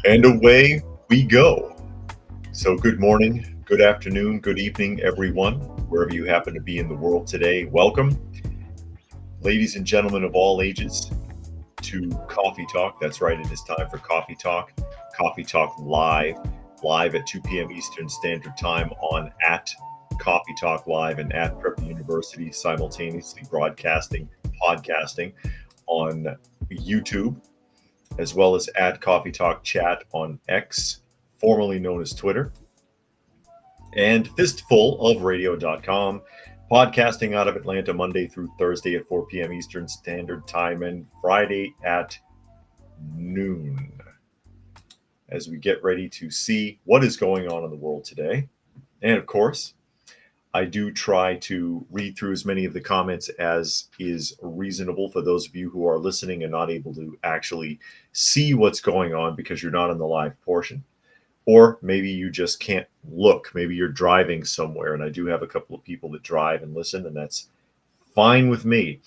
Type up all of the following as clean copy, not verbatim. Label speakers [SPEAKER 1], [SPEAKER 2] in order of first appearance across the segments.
[SPEAKER 1] And away we go. So, good morning, good afternoon, good evening, everyone, wherever you happen to be in the world today. Welcome, ladies and gentlemen of all ages, to Coffee Talk. That's right, it is time for Coffee Talk. Coffee Talk live at 2 p.m. Eastern Standard Time on at Coffee Talk Live and at Prep University, simultaneously broadcasting, podcasting on YouTube, as well as at Coffee Talk Chat on X, formerly known as Twitter, and fistfulofradio.com, podcasting out of Atlanta Monday through Thursday at 4 p.m. Eastern Standard Time and Friday at noon, as we get ready to see what is going on in the world today. And of course, I do try to read through as many of the comments as is reasonable for those of you who are listening and not able to actually see what's going on because you're not in the live portion. Or maybe you just can't look. Maybe you're driving somewhere. And I do have a couple of people that drive and listen, and that's fine with me.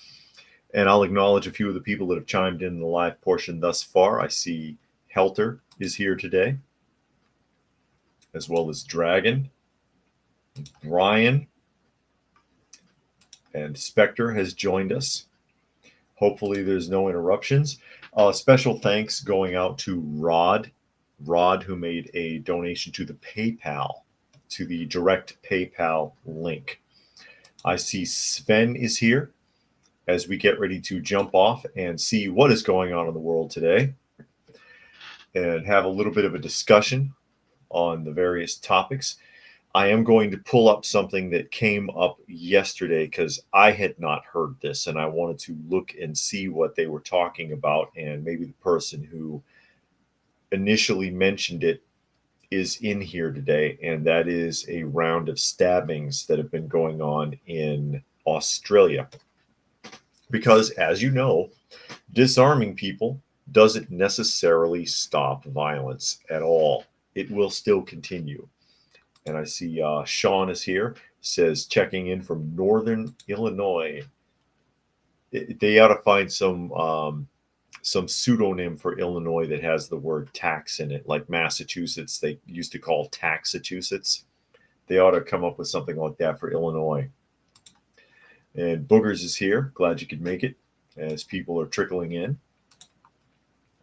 [SPEAKER 1] And I'll acknowledge a few of the people that have chimed in the live portion thus far. I see Helter is here today, as well as Dragon. Brian and Spectre has joined us. Hopefully there's no interruptions. Special thanks going out to Rod, who made a donation to the PayPal, to the direct PayPal link. I see Sven is here as we get ready to jump off and see what is going on in the world today and have a little bit of a discussion on the various topics. I am going to pull up something that came up yesterday because I had not heard this and I wanted to look and see what they were talking about, and maybe the person who initially mentioned it is in here today, and that is a round of stabbings that have been going on in Australia. Because, as you know, disarming people doesn't necessarily stop violence at all. It will still continue. And I see Sean is here, says checking in from Northern Illinois. They ought to find some pseudonym for Illinois that has the word tax in it, like Massachusetts. They used to call Taxachusetts. They ought to come up with something like that for Illinois. And Boogers is here. Glad you could make it as people are trickling in.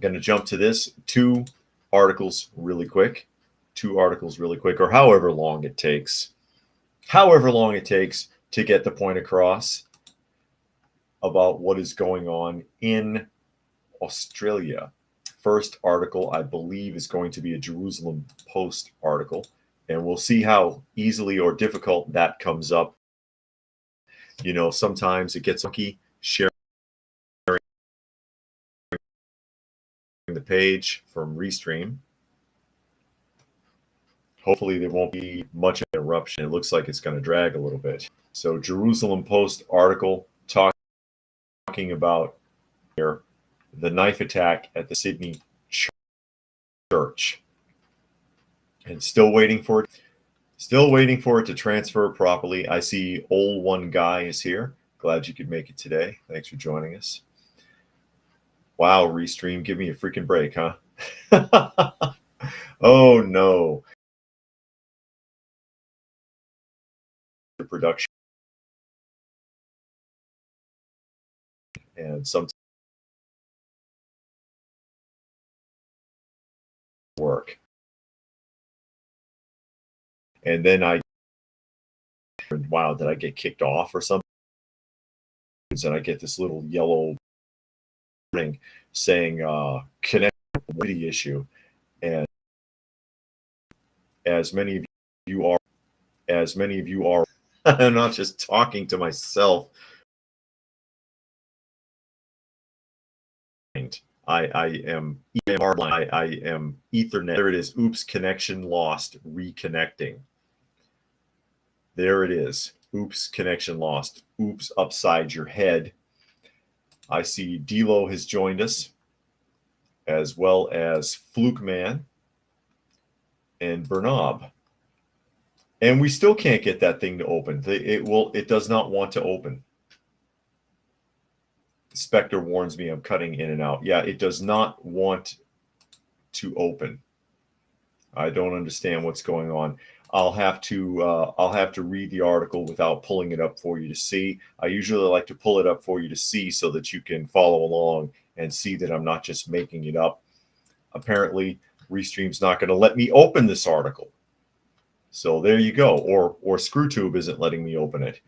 [SPEAKER 1] Going to jump to this. Two articles really quick, or however long it takes to get the point across about what is going on in Australia. First article, I believe, is going to be a Jerusalem Post article, and we'll see how easily or difficult that comes up. You know, sometimes it gets lucky sharing the page from Restream. Hopefully there won't be much interruption. It looks like it's going to drag a little bit. So Jerusalem Post article talking about here the knife attack at the Sydney church. And still waiting for it to transfer properly. I see old one guy is here. Glad you could make it today. Thanks for joining us. Wow, Restream, give me a freaking break, huh? Oh no. The production and some work. And then wow, did I get kicked off or something? And I get this little yellow ring saying connect with the issue. And as many of you are, I'm not just talking to myself. I am Ethernet. There it is. Oops, connection lost. Reconnecting. There it is. Oops, connection lost. Oops, upside your head. I see Dilo has joined us, as well as Fluke Man and Bernob. And we still can't get that thing to open. It does not want to open. Spectre warns me I'm cutting in and out. Yeah, it does not want to open. I don't understand what's going on. I'll have to read the article without pulling it up for you to see. I usually like to pull it up for you to see so that you can follow along and see that I'm not just making it up. Apparently, Restream's not going to let me open this article. So there you go. Or ScrewTube isn't letting me open it.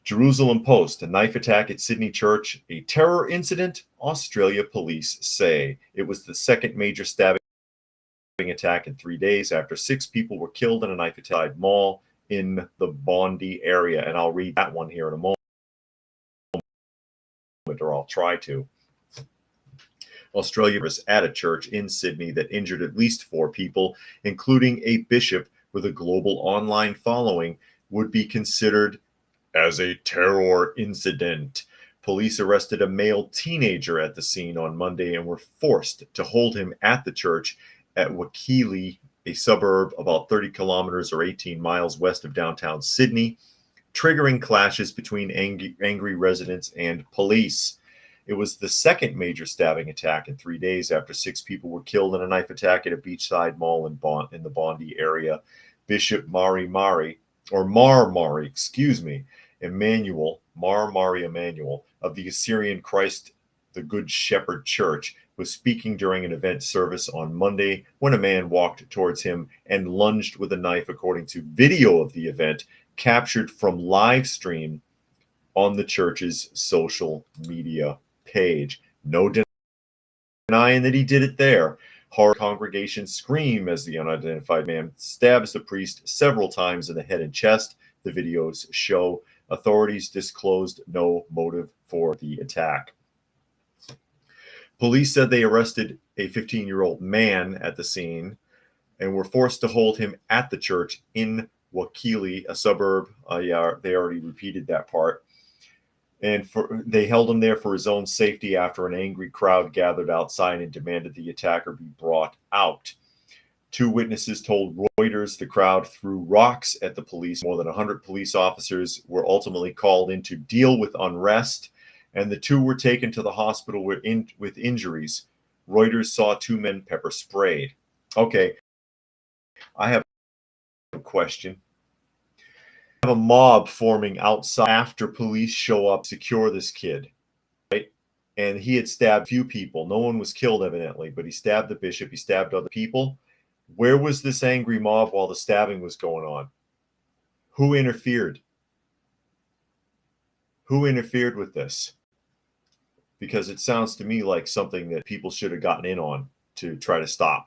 [SPEAKER 1] Jerusalem Post, a knife attack at Sydney church, a terror incident, Australia police say. It was the second major stabbing attack in 3 days after 6 people were killed in a knife attack mall in the Bondi area. And I'll read that one here in a moment, or I'll try to. Australia was at a church in Sydney that injured at least 4 people, including a bishop with a global online following, would be considered as a terror incident. Police arrested a male teenager at the scene on Monday and were forced to hold him at the church at Wakili, a suburb about 30 kilometers or 18 miles west of downtown Sydney, triggering clashes between angry residents and police. It was the second major stabbing attack in 3 days after 6 people were killed in a knife attack at a beachside mall in the Bondi area. Bishop Mar Mari, Emmanuel of the Assyrian Christ the Good Shepherd Church was speaking during an event service on Monday when a man walked towards him and lunged with a knife, according to video of the event captured from live stream on the church's social media page. No denying that he did it there. Horror congregation scream as the unidentified man stabs the priest several times in the head and chest. The videos show. Authorities disclosed no motive for the attack. Police said they arrested a 15-year-old man at the scene and were forced to hold him at the church in Wakili, a suburb. They already repeated that part. And they held him there for his own safety after an angry crowd gathered outside and demanded the attacker be brought out. 2 witnesses told Reuters the crowd threw rocks at the police. More than 100 police officers were ultimately called in to deal with unrest, and the 2 were taken to the hospital with injuries. Reuters saw 2 men pepper sprayed. Okay, I have a question. Have a mob forming outside after police show up, secure this kid, right? And he had stabbed a few people. No one was killed, evidently, but he stabbed the bishop. He stabbed other people. Where was this angry mob while the stabbing was going on? Who interfered? Who interfered with this? Because it sounds to me like something that people should have gotten in on to try to stop.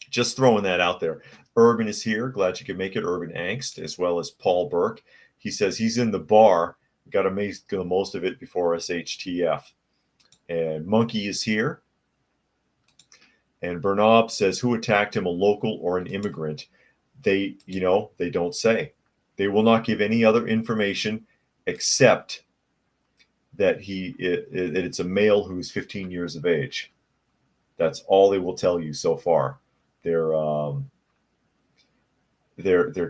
[SPEAKER 1] Just throwing that out there. Urban is here. Glad you could make it. Urban Angst, as well as Paul Burke. He says he's in the bar. Got to make the most of it before SHTF. And Monkey is here. And Bernob says, who attacked him, a local or an immigrant? They don't say. They will not give any other information except that it's a male who's 15 years of age. That's all they will tell you so far. They're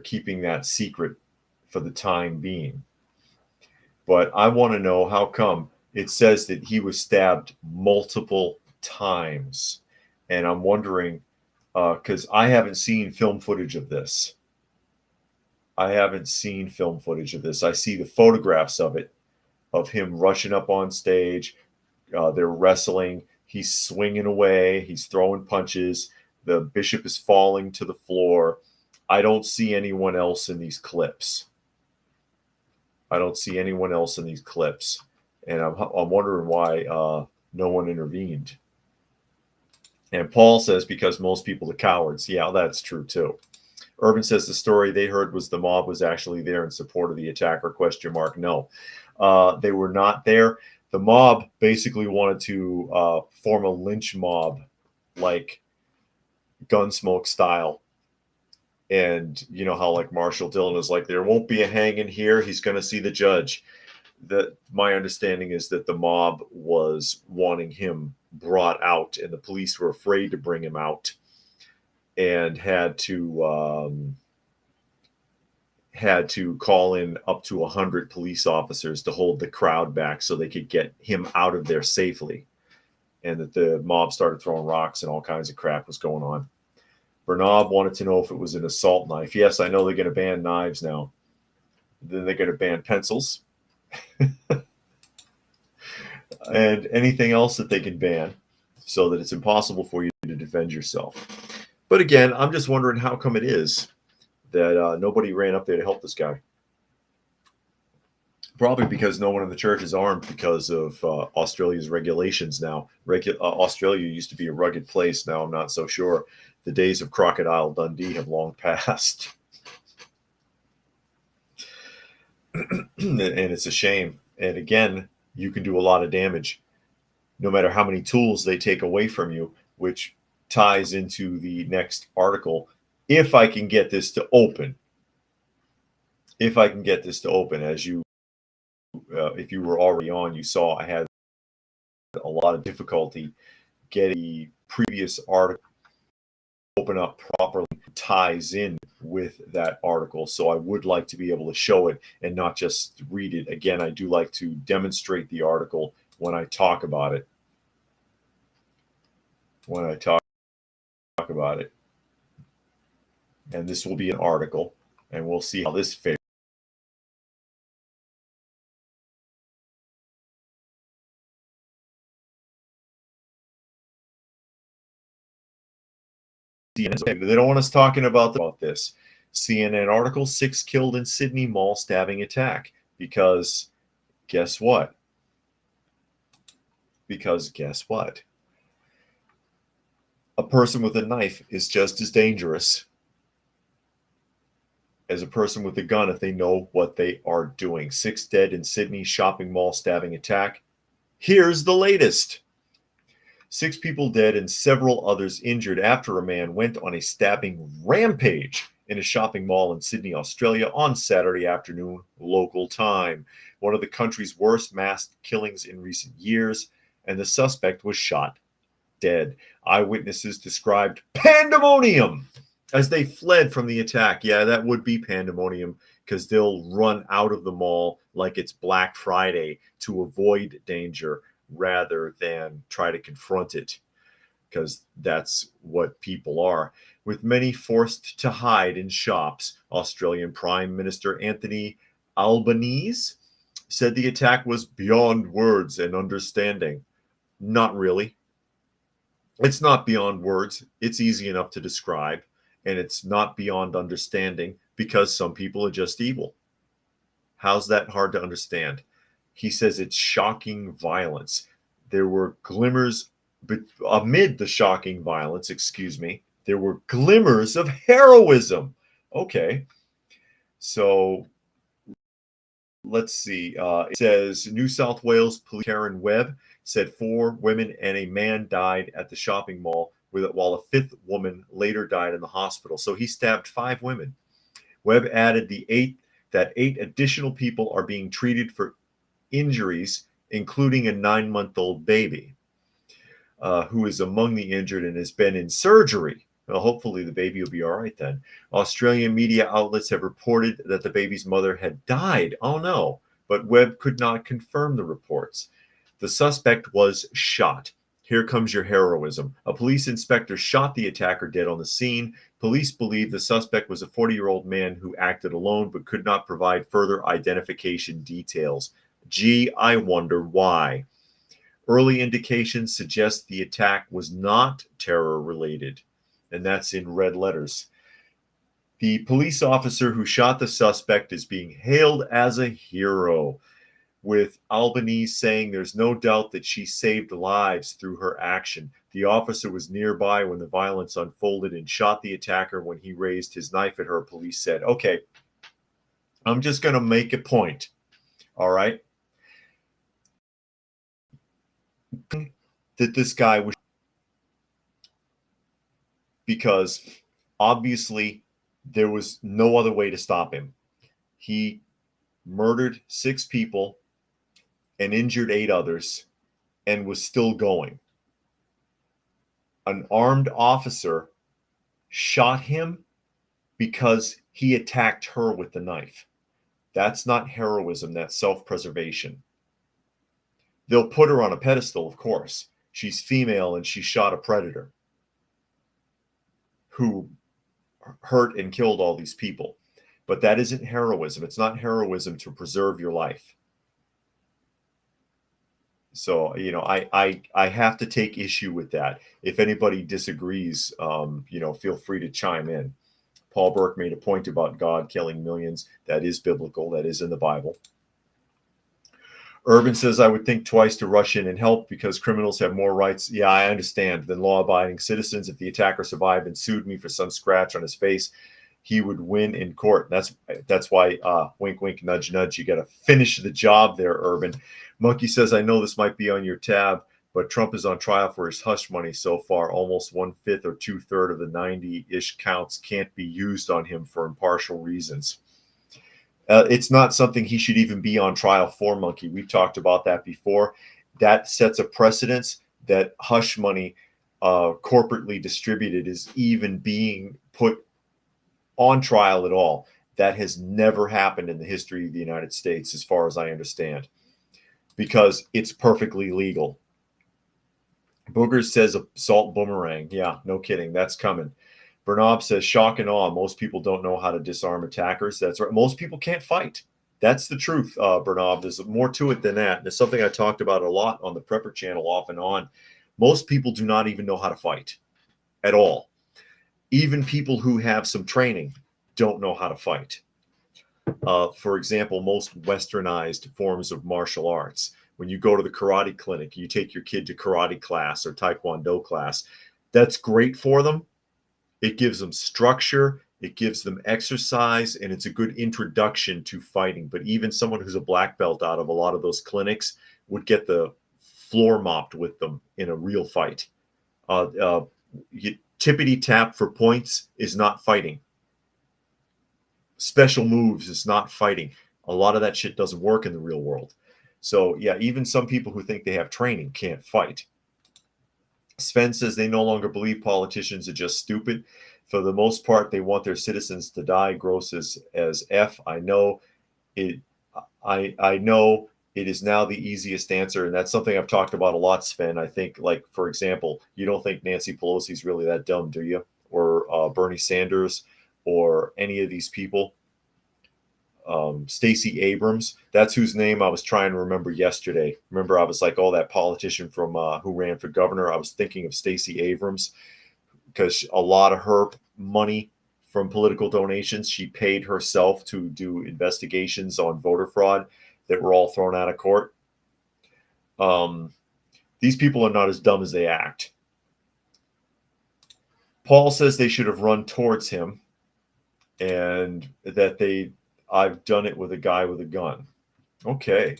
[SPEAKER 1] keeping that secret for the time being. But I want to know how come it says that he was stabbed multiple times. And I'm wondering, because I haven't seen film footage of this. I see the photographs of it, of him rushing up on stage. They're wrestling. He's swinging away. He's throwing punches. The bishop is falling to the floor. I don't see anyone else in these clips. And I'm wondering why no one intervened. And Paul says, because most people are cowards. Yeah, that's true too. Urban says the story they heard was the mob was actually there in support of the attacker, ? No, they were not there. The mob basically wanted to form a lynch mob, like Gunsmoke style. And you know how like Marshall Dillon is like, there won't be a hanging here. He's going to see the judge. My understanding is that the mob was wanting him brought out, and the police were afraid to bring him out, and had to call in up to 100 police officers to hold the crowd back so they could get him out of there safely. And that the mob started throwing rocks and all kinds of crap was going on. Bernabe wanted to know if it was an assault knife. Yes, I know they're going to ban knives now. Then they're going to ban pencils and anything else that they can ban so that it's impossible for you to defend yourself. But again, I'm just wondering how come it is that nobody ran up there to help this guy. Probably because no one in the church is armed because of Australia's regulations now. Australia used to be a rugged place. Now I'm not so sure. The days of Crocodile Dundee have long passed. And it's a shame. And again, you can do a lot of damage no matter how many tools they take away from you, which ties into the next article. If I can get this to open, as you, if you were already on, you saw I had a lot of difficulty getting the previous article open up properly, ties in with that article. So I would like to be able to show it and not just read it. Again, I do like to demonstrate the article when I talk about it. And this will be an article, and we'll see how this fares. They don't want us talking about this. CNN article, 6 killed in Sydney mall stabbing attack. Because guess what? A person with a knife is just as dangerous as a person with a gun if they know what they are doing. 6 dead in Sydney shopping mall stabbing attack. Here's the latest. 6 people dead and several others injured after a man went on a stabbing rampage in a shopping mall in Sydney, Australia on Saturday afternoon, local time. One of the country's worst mass killings in recent years, and the suspect was shot dead. Eyewitnesses described pandemonium as they fled from the attack. Yeah, that would be pandemonium because they'll run out of the mall like it's Black Friday to avoid danger rather than try to confront it, because that's what people are. With many forced to hide in shops, Australian Prime Minister Anthony Albanese said the attack was beyond words and understanding. Not really. It's not beyond words. It's easy enough to describe, and it's not beyond understanding because some people are just evil. How's that hard to understand? He says it's shocking violence. There were glimmers, but amid the shocking violence, there were glimmers of heroism. Okay, so let's see. It says New South Wales Police Karen Webb said 4 women and a man died at the shopping mall, while a 5th woman later died in the hospital. So he stabbed 5 women. Webb added that 8 additional people are being treated for injuries, including a 9-month-old baby who is among the injured and has been in surgery. Well, hopefully the baby will be all right then. Australian media outlets have reported that the baby's mother had died. Oh no, but Webb could not confirm the reports. The suspect was shot. Here comes your heroism. A police inspector shot the attacker dead on the scene. Police believe the suspect was a 40-year-old man who acted alone but could not provide further identification details. Gee, I wonder why. Early indications suggest the attack was not terror-related, and that's in red letters. The police officer who shot the suspect is being hailed as a hero, with Albanese saying there's no doubt that she saved lives through her action. The officer was nearby when the violence unfolded and shot the attacker when he raised his knife at her, police said. Okay, I'm just going to make a point, all right? That this guy was, because obviously there was no other way to stop him. He murdered 6 people and injured 8 others and was still going. An armed officer shot him because he attacked her with the knife. That's not heroism, that's self-preservation. They'll put her on a pedestal, of course. She's female and she shot a predator. who hurt and killed all these people. But that isn't heroism. It's not heroism to preserve your life. So, I have to take issue with that. If anybody disagrees, feel free to chime in. Paul Burke made a point about God killing millions. That is biblical. That is in the Bible. Urban says, I would think twice to rush in and help because criminals have more rights. Yeah, I understand, than law-abiding citizens. If the attacker survived and sued me for some scratch on his face, he would win in court. That's why, wink, wink, nudge, nudge. You got to finish the job there, Urban. Monkey says, I know this might be on your tab, but Trump is on trial for his hush money so far. Almost 1/5 or 2/3 of the 90-ish counts can't be used on him for impartial reasons. It's not something he should even be on trial for, Monkey. We've talked about that before. That sets a precedence that hush money corporately distributed is even being put on trial at all. That has never happened in the history of the United States, as far as I understand, because it's perfectly legal. Boogers says assault boomerang. Yeah, no kidding. That's coming. Bernob says, shock and awe. Most people don't know how to disarm attackers. That's right. Most people can't fight. That's the truth, Bernob. There's more to it than that. And it's something I talked about a lot on the Prepper channel off and on. Most people do not even know how to fight at all. Even people who have some training don't know how to fight. For example, most westernized forms of martial arts. When you go to the karate clinic, you take your kid to karate class or taekwondo class. That's great for them. It gives them structure, it gives them exercise, and it's a good introduction to fighting. But even someone who's a black belt out of a lot of those clinics would get the floor mopped with them in a real fight. Tippity tap for points is not fighting. Special moves is not fighting. A lot of that shit doesn't work in the real world. So yeah, even some people who think they have training can't fight. Sven says they no longer believe politicians are just stupid. For the most part, they want their citizens to die. Gross as F. I know it. I know it is now the easiest answer, and that's something I've talked about a lot, Sven. I think, like, for example, you don't think Nancy Pelosi's really that dumb, do you? Or Bernie Sanders, or any of these people. Stacey Abrams, that's whose name I was trying to remember yesterday. Remember, I was like, oh, that politician from who ran for governor. I was thinking of Stacey Abrams because a lot of her money from political donations, she paid herself to do investigations on voter fraud that were all thrown out of court. These people are not as dumb as they act. Paul says they should have run towards him and that I've done it with a guy with a gun. Okay.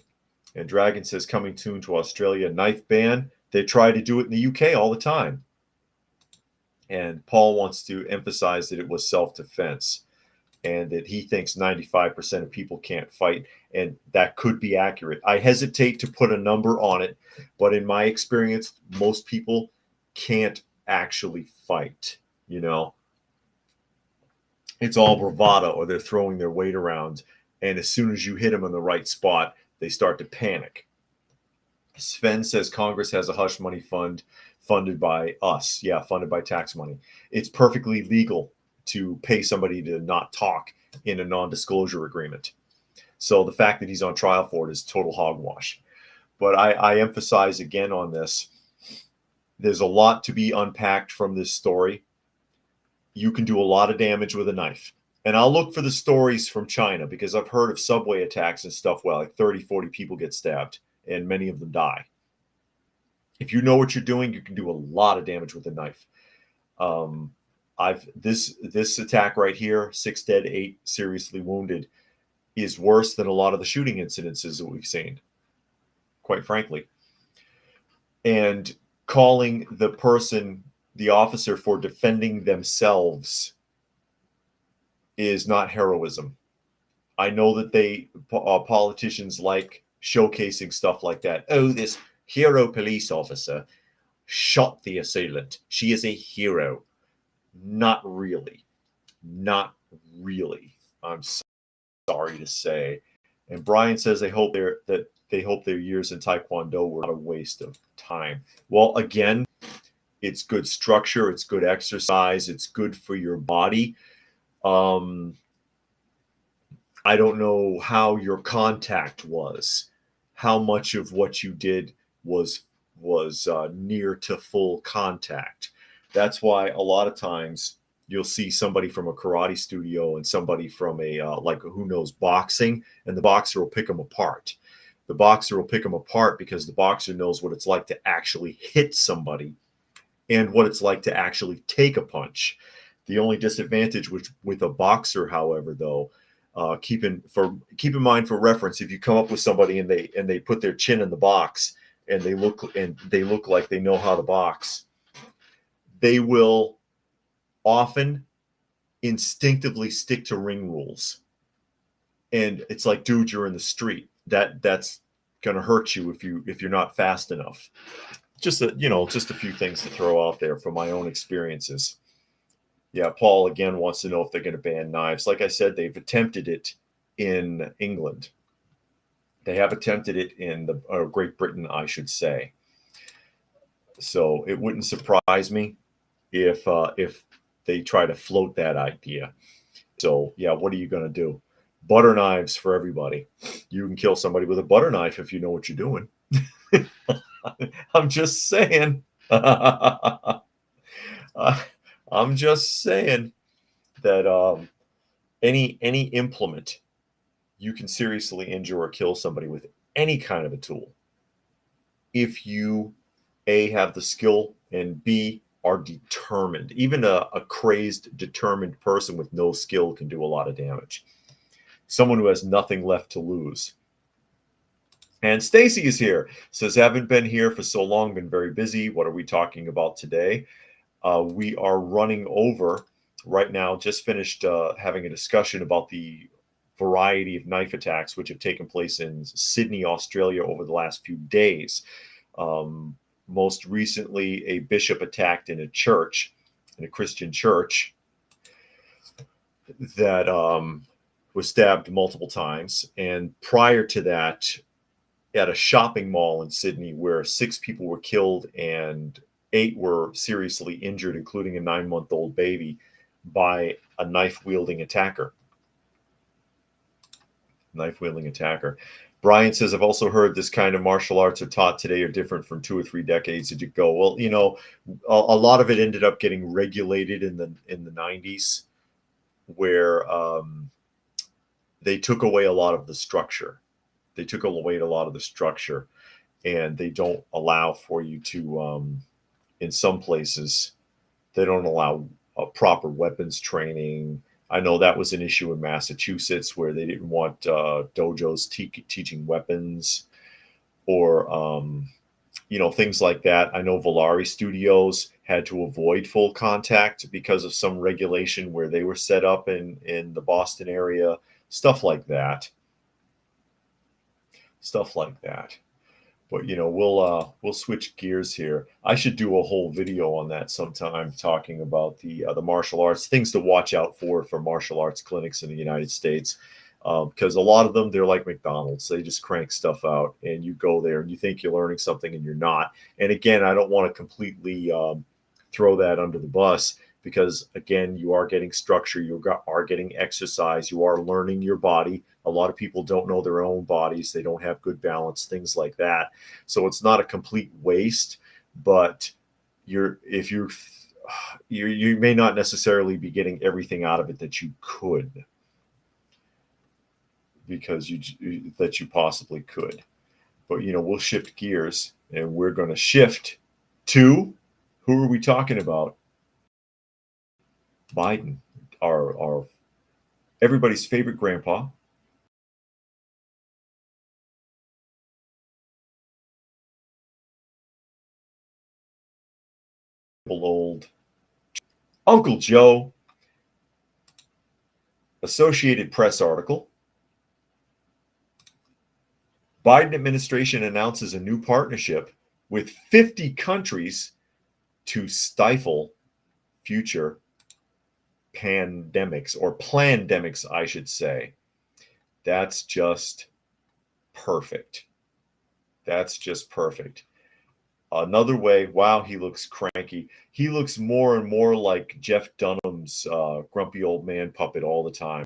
[SPEAKER 1] And Dragon says, coming soon to Australia, knife ban. They try to do it in the UK all the time. And Paul wants to emphasize that it was self-defense and that he thinks 95% of people can't fight. And that could be accurate. I hesitate to put a number on it, but in my experience, most people can't actually fight, It's all bravado, or they're throwing their weight around. And as soon as you hit them in the right spot, they start to panic. Sven says Congress has a hush money fund funded by us. Yeah, funded by tax money. It's perfectly legal to pay somebody to not talk in a non-disclosure agreement. So the fact that he's on trial for it is total hogwash. But I emphasize again on this. There's a lot to be unpacked from this story. You can do a lot of damage with a knife. And I'll look for the stories from China because I've heard of subway attacks and stuff where like 30, 40 people get stabbed and many of them die. If you know what you're doing, you can do a lot of damage with a knife. This attack right here, 6 dead, 8 seriously wounded, is worse than a lot of the shooting incidences that we've seen, quite frankly. And calling the officer for defending themselves is not heroism. I know that politicians like showcasing stuff like that. Oh, this hero police officer shot the assailant. She is a hero. Not really. Not really. I'm sorry to say. And Brian says they hope their years in Taekwondo were not a waste of time. Well, again, It's good structure. It's good exercise. It's good for your body. I don't know how your contact was, how much of what you did was near to full contact. That's why a lot of times you'll see somebody from a karate studio and somebody from a like who knows boxing, and the boxer will pick them apart. The boxer will pick them apart because the boxer knows what it's like to actually hit somebody and what it's like to actually take a punch. The only disadvantage with a boxer, however, though, keep in mind for reference, if you come up with somebody and they put their chin in the box and they look like they know how to box, they will often instinctively stick to ring rules. And it's like, dude, you're in the street. That's gonna hurt you if you're not fast enough. Just a few things to throw out there from my own experiences. Yeah, Paul again wants to know if they're going to ban knives. Like I said, they've attempted it in England. They have attempted it in Great Britain, I should say. So it wouldn't surprise me if they try to float that idea. So yeah, what are you going to do? Butter knives for everybody. You can kill somebody with a butter knife if you know what you're doing. I'm just saying. I'm just saying that any implement, you can seriously injure or kill somebody with any kind of a tool if you A, have the skill, and B, are determined. Even a crazed, determined person with no skill can do a lot of damage. Someone who has nothing left to lose. And Stacy is here. Says, haven't been here for so long, been very busy. What are we talking about today? We are running over right now, just finished having a discussion about the variety of knife attacks which have taken place in Sydney, Australia over the last few days. Most recently, a bishop attacked in a church, in a Christian church, that was stabbed multiple times. And prior to that, at a shopping mall in Sydney where 6 people were killed and 8 were seriously injured, including a 9-month-old baby, by a knife-wielding attacker. Brian says, I've also heard this kind of martial arts are taught today are different from 2 or 3 decades ago. Well, a lot of it ended up getting regulated in the 90s, where they took away a lot of the structure. And they don't allow for you to, in some places, they don't allow proper weapons training. I know that was an issue in Massachusetts where they didn't want dojos teaching weapons or, things like that. I know Volare Studios had to avoid full contact because of some regulation where they were set up in the Boston area, stuff like that. But we'll switch gears here. I should do a whole video on that sometime, talking about the martial arts, things to watch out for martial arts clinics in the United States, because a lot of them, they're like McDonald's. They just crank stuff out, and you go there and you think you're learning something, and you're not. And again, I don't want to completely throw that under the bus, because again, you are getting structure, you are getting exercise, you are learning your body. A lot of people don't know their own bodies. They don't have good balance, things like that. So it's not a complete waste, but you may not necessarily be getting everything out of it that you could, because you possibly could. But we'll shift gears, and we're going to shift to, who are we talking about? Biden, our everybody's favorite grandpa. Old Uncle Joe. Associated Press article. Biden administration announces a new partnership with 50 countries to stifle future pandemics, or plandemics, I should say. That's just perfect. Another way, wow, he looks cranky. He looks more and more like Jeff Dunham's grumpy old man puppet all the time.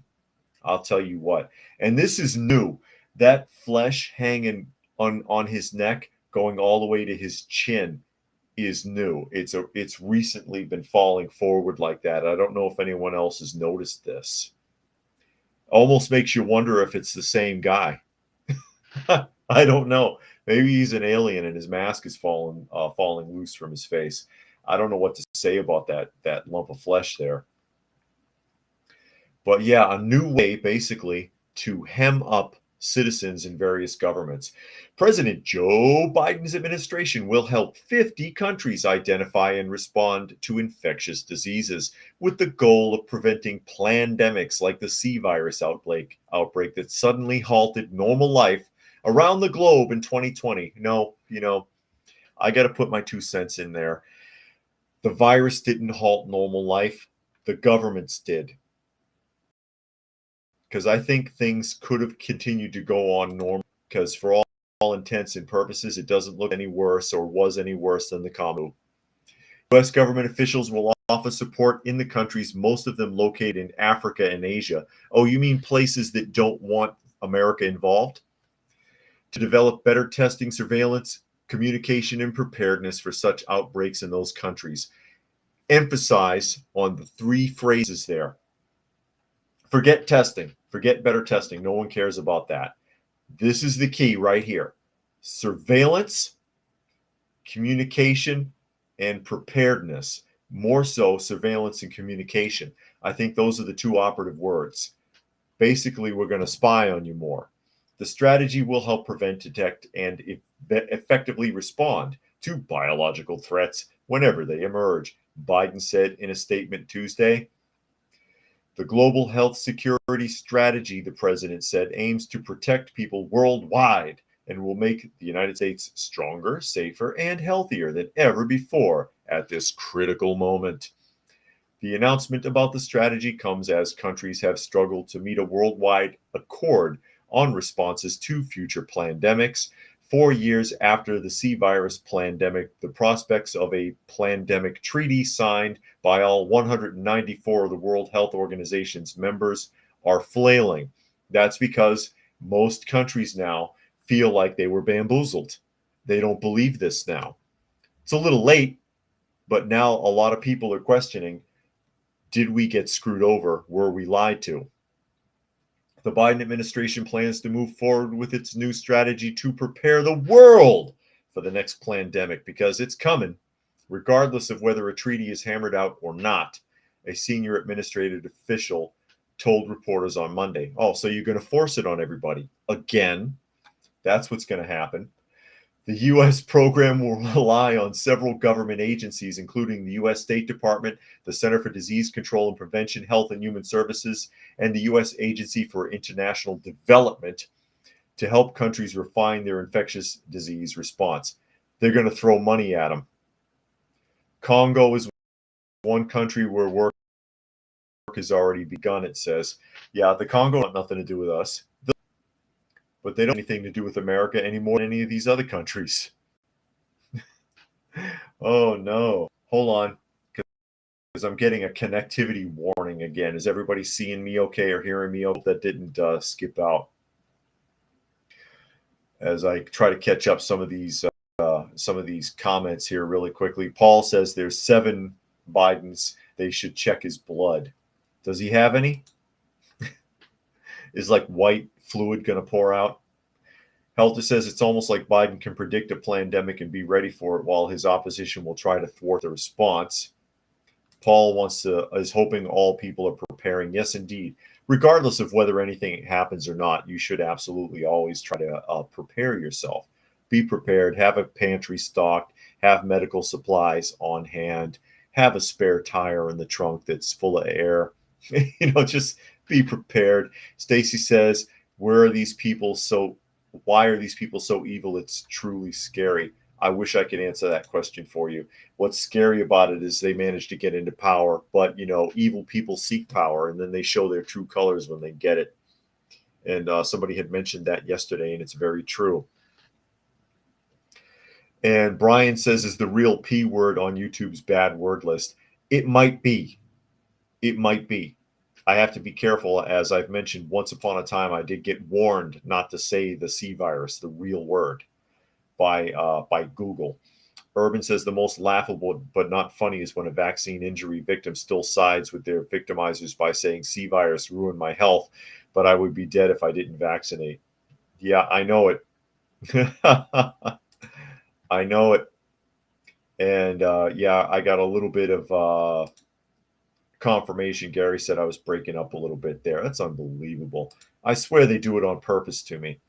[SPEAKER 1] I'll tell you what. And this is new. That flesh hanging on his neck, going all the way to his chin, is new. It's recently been falling forward like that. I don't know if anyone else has noticed this. Almost makes you wonder if it's the same guy. I don't know. Maybe he's an alien and his mask is falling loose from his face. I don't know what to say about that lump of flesh there. But yeah, a new way basically to hem up citizens in various governments. President Joe Biden's administration will help 50 countries identify and respond to infectious diseases with the goal of preventing pandemics like the C virus outbreak that suddenly halted normal life around the globe in 2020. No, I got to put my 2 cents in there. The virus didn't halt normal life. The governments did. Because I think things could have continued to go on normal, because for all intents and purposes, it doesn't look any worse or was any worse than the common. U.S. government officials will offer support in the countries, most of them located in Africa and Asia. Oh, you mean places that don't want America involved? To develop better testing, surveillance, communication, and preparedness for such outbreaks in those countries. Emphasize on the 3 phrases there. Forget testing. Forget better testing. No one cares about that. This is the key right here. Surveillance, communication, and preparedness. More so, surveillance and communication. I think those are the 2 operative words. Basically, we're going to spy on you more. The strategy will help prevent, detect, and effectively respond to biological threats whenever they emerge, Biden said in a statement Tuesday. The global health security strategy, the president said, aims to protect people worldwide and will make the United States stronger, safer, and healthier than ever before at this critical moment. The announcement about the strategy comes as countries have struggled to meet a worldwide accord on responses to future pandemics. 4 years after the C virus pandemic, the prospects of a pandemic treaty signed by all 194 of the World Health Organization's members are flailing. That's because most countries now feel like they were bamboozled. They don't believe this now. It's a little late, but now a lot of people are questioning, did we get screwed over? Were we lied to? The Biden administration plans to move forward with its new strategy to prepare the world for the next pandemic, because it's coming, regardless of whether a treaty is hammered out or not, a senior administrative official told reporters on Monday. Oh, so you're going to force it on everybody again? That's what's going to happen. The U.S. program will rely on several government agencies, including the U.S. State Department, the Center for Disease Control and Prevention, Health and Human Services, and the U.S. Agency for International Development, to help countries refine their infectious disease response. They're going to throw money at them. Congo is one country where work has already begun, it says. Yeah, the Congo has nothing to do with us. But they don't have anything to do with America any more than any of these other countries. Oh, no. Hold on, because I'm getting a connectivity warning again. Is everybody seeing me okay or hearing me? Hope that didn't skip out. As I try to catch up some of these comments here really quickly. Paul says there's 7 Bidens. They should check his blood. Does he have any? Is like white fluid going to pour out? Helter says it's almost like Biden can predict a pandemic and be ready for it, while his opposition will try to thwart the response. Paul is hoping all people are preparing. Yes, indeed. Regardless of whether anything happens or not, you should absolutely always try to prepare yourself. Be prepared. Have a pantry stocked. Have medical supplies on hand. Have a spare tire in the trunk that's full of air. Just be prepared. Stacy says, why are these people so evil? It's truly scary. I wish I could answer that question for you. What's scary about it is they manage to get into power, but evil people seek power, and then they show their true colors when they get it. And somebody had mentioned that yesterday, and it's very true. And Brian says, is the real P word on YouTube's bad word list? It might be. It might be. I have to be careful. As I've mentioned, once upon a time, I did get warned not to say the C virus, the real word, by Google. Urban says the most laughable but not funny is when a vaccine injury victim still sides with their victimizers by saying C virus ruined my health, but I would be dead if I didn't vaccinate. Yeah, I know it. I know it. And yeah, I got a little bit of confirmation. Gary said I was breaking up a little bit there. That's unbelievable. I swear they do it on purpose to me.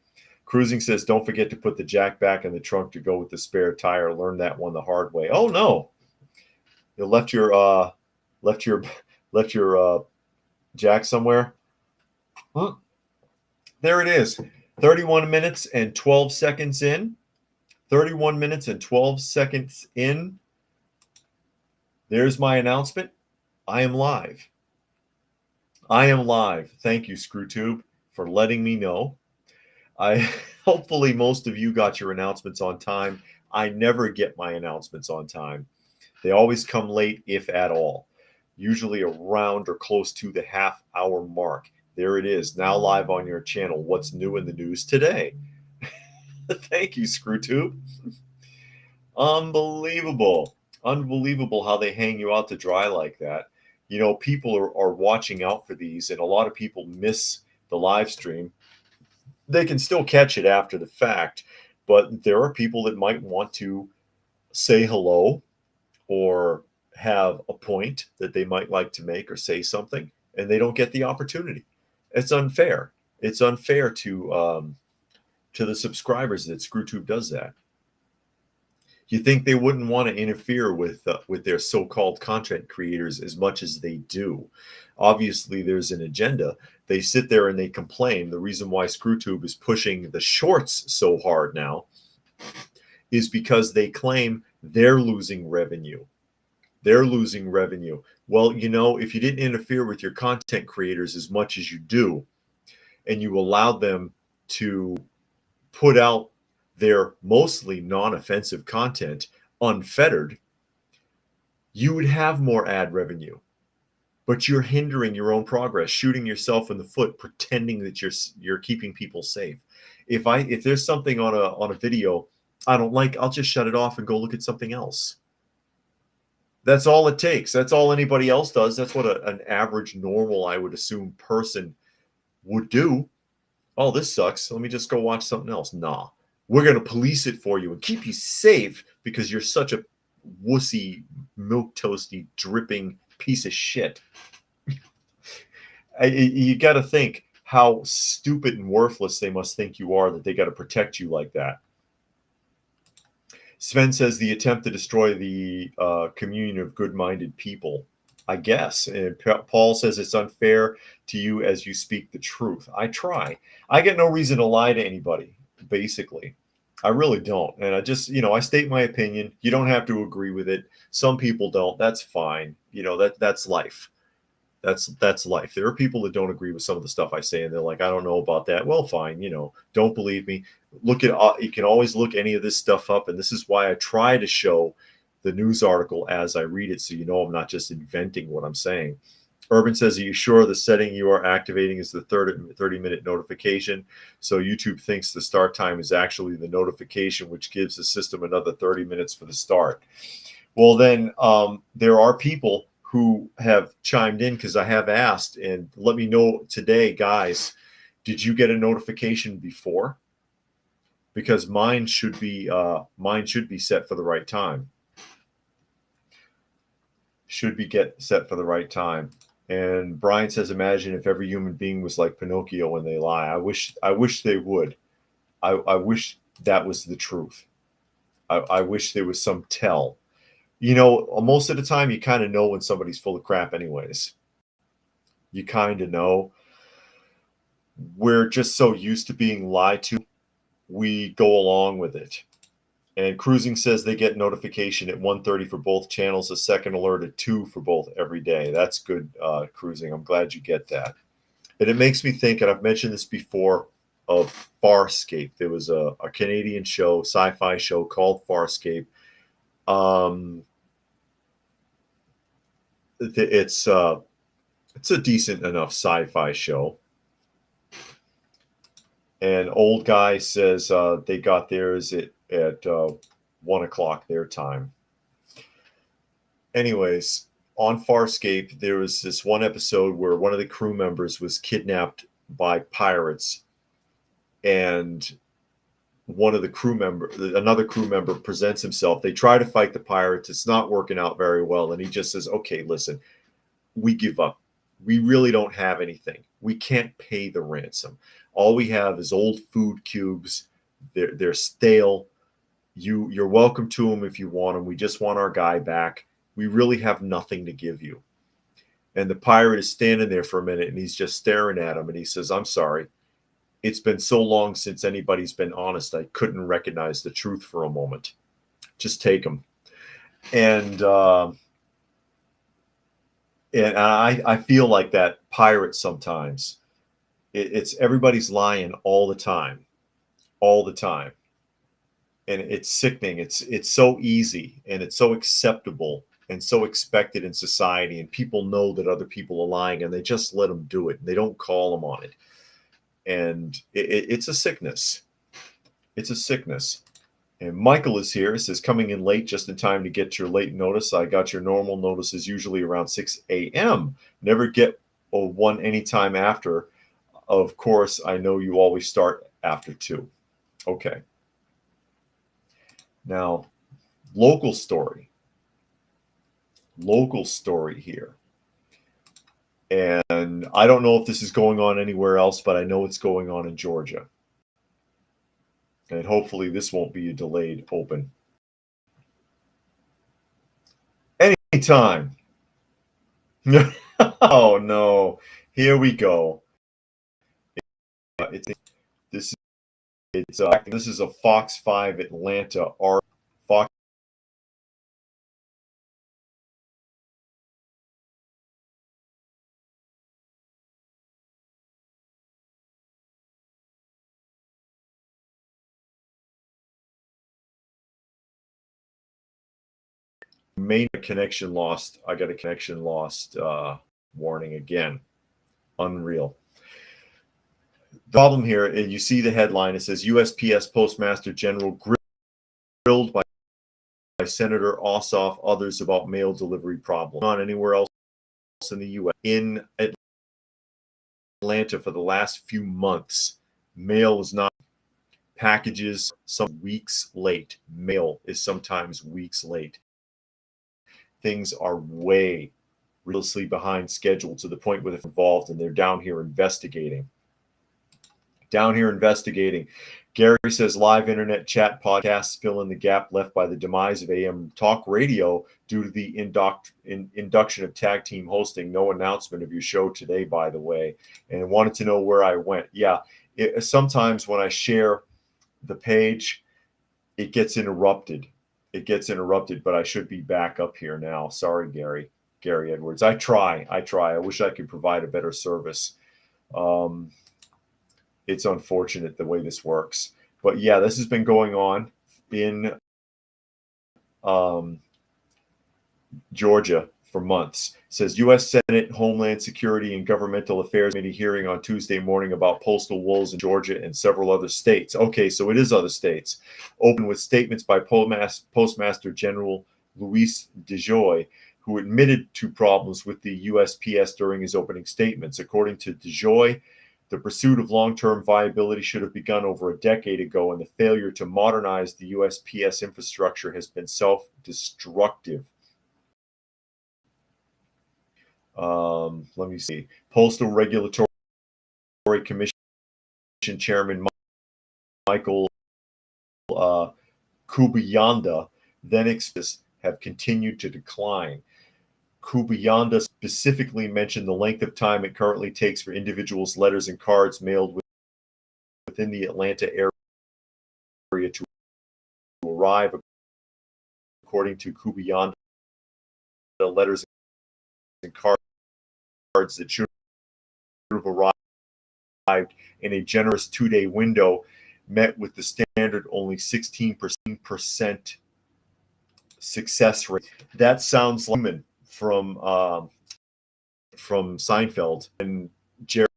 [SPEAKER 1] Cruising says, don't forget to put the jack back in the trunk to go with the spare tire. Learn that one the hard way. Oh no. You left your left your left your jack somewhere. Huh? There it is. 31 minutes and 12 seconds in. 31 minutes and 12 seconds in. There's my announcement. I am live. I am live. Thank you, ScrewTube, for letting me know. I hopefully most of you got your announcements on time. I never get my announcements on time. They always come late, if at all, usually around or close to the half-hour mark. There it is, now live on your channel. What's new in the news today? Thank you, ScrewTube. Unbelievable. Unbelievable how they hang you out to dry like that. You know, people are watching out for these, and a lot of people miss the live stream. They can still catch it after the fact, but there are people that might want to say hello or have a point that they might like to make or say something, and they don't get the opportunity. It's unfair. It's unfair to the subscribers that ScrewTube does that. You think they wouldn't want to interfere with their so-called content creators as much as they do? Obviously, there's an agenda. They sit there and they complain. The reason why ScrewTube is pushing the shorts so hard now is because they claim they're losing revenue. They're losing revenue. Well, you know, if you didn't interfere with your content creators as much as you do, and you allowed them to put out their mostly non-offensive content unfettered, you would have more ad revenue. But you're hindering your own progress, shooting yourself in the foot, pretending that you're keeping people safe. If there's something on a video I don't like, I'll just shut it off and go look at something else. That's all it takes. That's all anybody else does. That's what an average, normal, I would assume, person would do. Oh, this sucks. Let me just go watch something else. Nah. We're going to police it for you and keep you safe because you're such a wussy, milquetoasty, dripping piece of shit. You got to think how stupid and worthless they must think you are that they got to protect you like that. Sven says the attempt to destroy the communion of good-minded people. I guess. And Paul says it's unfair to you as you speak the truth. I try. I get no reason to lie to anybody, basically. I really don't. And I just, you know, I state my opinion. You don't have to agree with it. Some people don't. That's fine. You know, that's life. That's life. There are people that don't agree with some of the stuff I say, and they're like, I don't know about that. Well, fine. You know, don't believe me. Look at, you can always look any of this stuff up. And this is why I try to show the news article as I read it, so you know I'm not just inventing what I'm saying. Urban says, are you sure the setting you are activating is the 30-minute notification? So YouTube thinks the start time is actually the notification, which gives the system another 30 minutes for the start. Well, then there are people who have chimed in, because I have asked, and let me know today, guys, did you get a notification before? Because mine should be set for the right time. Should be set for the right time. And Brian says, imagine if every human being was like Pinocchio when they lie. I wish they would. I wish that was the truth. I wish there was some tell. You know, most of the time you kind of know when somebody's full of crap anyways. You kind of know. We're just so used to being lied to, we go along with it. And Cruising says they get notification at 1:30 for both channels, a second alert at 2 for both every day. That's good, Cruising. I'm glad you get that. And it makes me think, and I've mentioned this before, of Farscape. There was a Canadian show, sci-fi show called Farscape. It's a decent enough sci-fi show. And old guy says they got theirs at 1 o'clock their time. Anyways, on Farscape, there was this one episode where one of the crew members was kidnapped by pirates, and another crew member presents himself. They try to fight the pirates. It's not working out very well, and he just says, "Okay, listen, we give up. We really don't have anything. We can't pay the ransom. All we have is old food cubes. They're stale. You're welcome to them if you want them. We just want our guy back. We really have nothing to give you." And the pirate is standing there for a minute, and he's just staring at him, and he says, "I'm sorry. It's been so long since anybody's been honest. I couldn't recognize the truth for a moment. Just take them." And I feel like that pirate sometimes. It's everybody's lying all the time, and it's sickening. It's so easy, and it's so acceptable and so expected in society, and people know that other people are lying, and they just let them do it, and they don't call them on it. And it's a sickness. It's a sickness. And Michael is here. It says, coming in late just in time to get your late notice. I got your normal notices usually around 6 a.m. Never get one anytime after. Of course, I know you always start after 2. Okay. Now, local story here. And I don't know if this is going on anywhere else, but I know it's going on in Georgia. And hopefully this won't be a delayed open. Anytime. Oh no. Here we go. This is a Fox 5 Atlanta Fox main connection lost. I got a connection lost warning again. Unreal. The problem here, and you see the headline, it says USPS Postmaster General grilled by Senator Ossoff, others about mail delivery problem. Not anywhere else in the U.S. In Atlanta for the last few months, mail is not packages some weeks late. Mail is sometimes weeks late. Things are way ridiculously behind schedule to the point where they're involved, and they're down here investigating. Gary says live internet chat podcasts fill in the gap left by the demise of AM talk radio due to the induction of tag team hosting. No announcement of your show today, by the way. And wanted to know where I went. Yeah, sometimes when I share the page, it gets interrupted. But I should be back up here now. Sorry, Gary Edwards. I try. I wish I could provide a better service. It's unfortunate the way this works. But yeah, this has been going on in Georgia for months. It says U.S. Senate Homeland Security and Governmental Affairs Committee hearing on Tuesday morning about postal wolves in Georgia and several other states. Okay, so it is other states. Open with statements by Postmaster General Luis DeJoy, who admitted to problems with the USPS during his opening statements. According to DeJoy, the pursuit of long-term viability should have begun over a decade ago, and the failure to modernize the USPS infrastructure has been self-destructive. Let me see. Postal Regulatory Commission Chairman Michael Kubayanda then have continued to decline. Kubayanda specifically mentioned the length of time it currently takes for individuals' letters and cards mailed within the Atlanta area to arrive. According to Kubayanda, the letters and cards that should have arrived in a generous 2-day window, met with the standard only 16% success rate. That sounds like from Seinfeld, and Jerry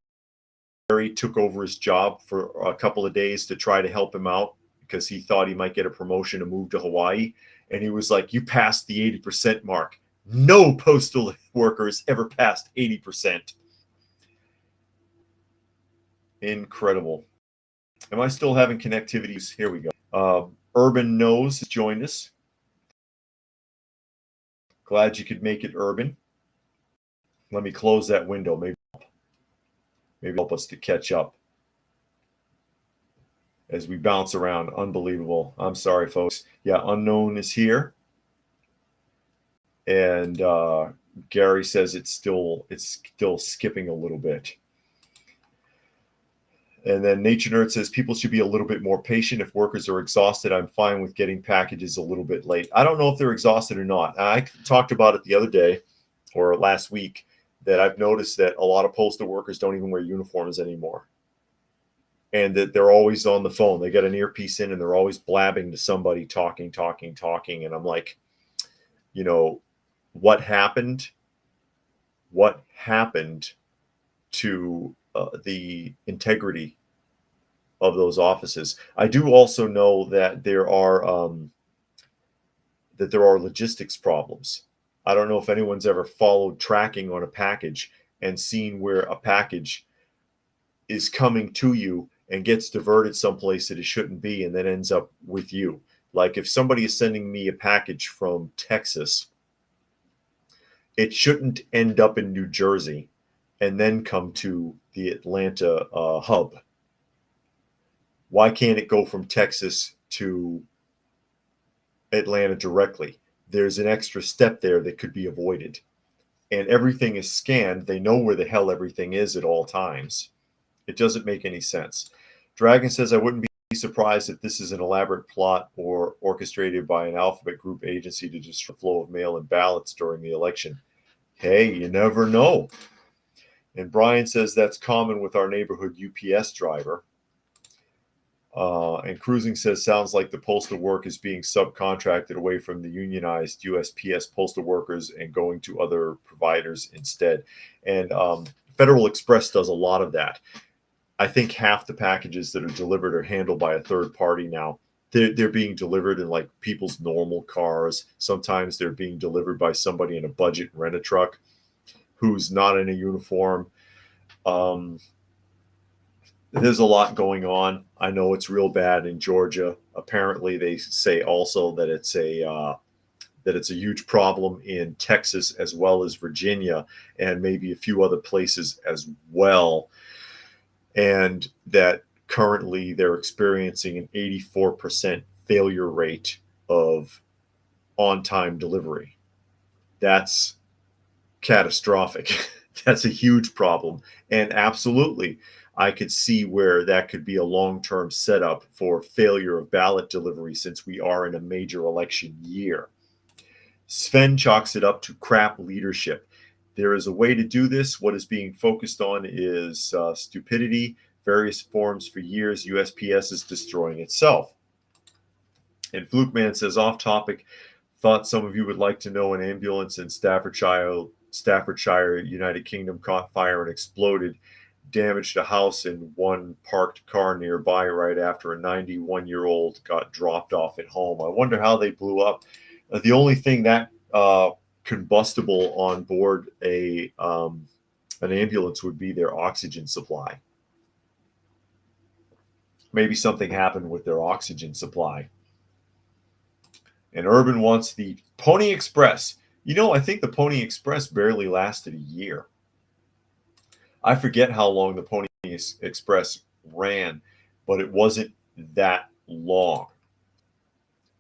[SPEAKER 1] took over his job for a couple of days to try to help him out because he thought he might get a promotion to move to Hawaii. And he was like, "You passed the 80% mark. No postal workers ever passed 80%. Incredible. Am I still having connectivities? Here we go. Urban Nose has joined us. Glad you could make it, Urban. Let me close that window. Maybe help us to catch up as we bounce around. Unbelievable. I'm sorry, folks. Yeah, Unknown is here. And Gary says it's still skipping a little bit. And then Nature Nerd says people should be a little bit more patient. If workers are exhausted, I'm fine with getting packages a little bit late. I don't know if they're exhausted or not. I talked about it the other day or last week that I've noticed that a lot of postal workers don't even wear uniforms anymore. And that they're always on the phone. They got an earpiece in and they're always blabbing to somebody, talking. And I'm like, you know, what happened? What happened to the integrity of those offices? I do also know that there are logistics problems. I don't know if anyone's ever followed tracking on a package and seen where a package is coming to you and gets diverted someplace that it shouldn't be and then ends up with you. Like if somebody is sending me a package from Texas, it shouldn't end up in New Jersey and then come to the Atlanta hub. Why can't it go from Texas to Atlanta directly? There's an extra step there that could be avoided. And everything is scanned. They know where the hell everything is at all times. It doesn't make any sense. Dragon says, I wouldn't be surprised if this is an elaborate plot or orchestrated by an alphabet group agency to disrupt the flow of mail-in ballots during the election. Hey, you never know. And Brian says that's common with our neighborhood UPS driver. And Cruising says, sounds like the postal work is being subcontracted away from the unionized USPS postal workers and going to other providers instead. And Federal Express does a lot of that. I think half the packages that are delivered are handled by a third party now. They're being delivered in like people's normal cars. Sometimes they're being delivered by somebody in a budget rent-a-truck who's not in a uniform. There's a lot going on. I know it's real bad in Georgia. Apparently, they say also that it's a huge problem in Texas as well as Virginia and maybe a few other places as well. And that currently they're experiencing an 84% failure rate of on-time delivery. That's catastrophic. That's a huge problem. And absolutely, I could see where that could be a long-term setup for failure of ballot delivery since we are in a major election year. Sven chalks it up to crap leadership. There is a way to do this. What is being focused on is stupidity, various forms for years. USPS is destroying itself. And Flukeman says, off topic, thought some of you would like to know an ambulance in Staffordshire, United Kingdom caught fire and exploded, damaged a house and one parked car nearby right after a 91-year-old got dropped off at home. I wonder how they blew up. The only thing that combustible on board an ambulance would be their oxygen supply. Maybe something happened with their oxygen supply. And Urban wants the Pony Express. You know, I think the Pony Express barely lasted a year. I forget how long the Pony Express ran, but it wasn't that long.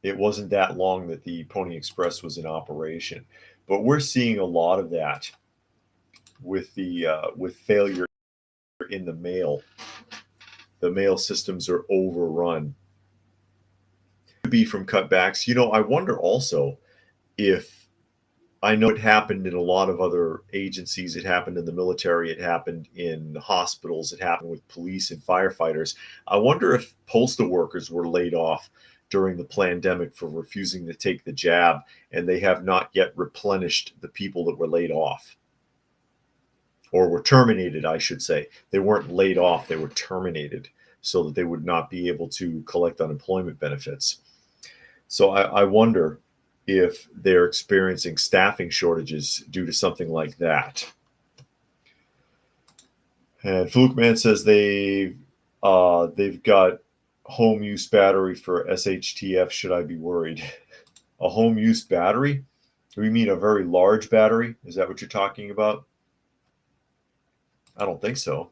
[SPEAKER 1] It wasn't that long that the Pony Express was in operation. But we're seeing a lot of that with failure in the mail. The mail systems are overrun. Could be from cutbacks. You know, I wonder also if I know it happened in a lot of other agencies. It happened in the military. It happened in hospitals. It happened with police and firefighters. I wonder if postal workers were laid off during the pandemic for refusing to take the jab, and they have not yet replenished the people that were laid off or were terminated, I should say. They weren't laid off, they were terminated so that they would not be able to collect unemployment benefits. So I wonder if they're experiencing staffing shortages due to something like that. And Flukeman says they've got home use battery for SHTF. Should I be worried? A home use battery? Do we mean a very large battery? Is that what you're talking about? I don't think so.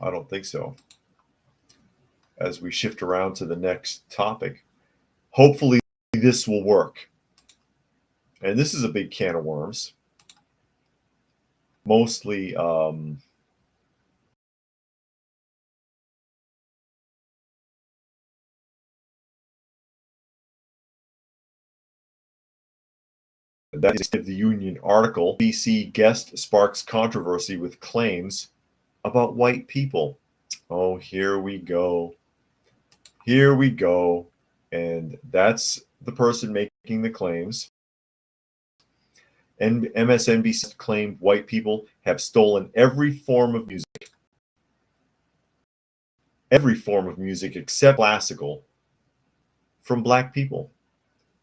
[SPEAKER 1] I don't think so. As we shift around to the next topic, hopefully this will work. And this is a big can of worms. Mostly that is the Union article. BC guest sparks controversy with claims about white people. Oh, here we go. Here we go. And that's the person making the claims. And MSNBC claimed white people have stolen every form of music except classical from black people.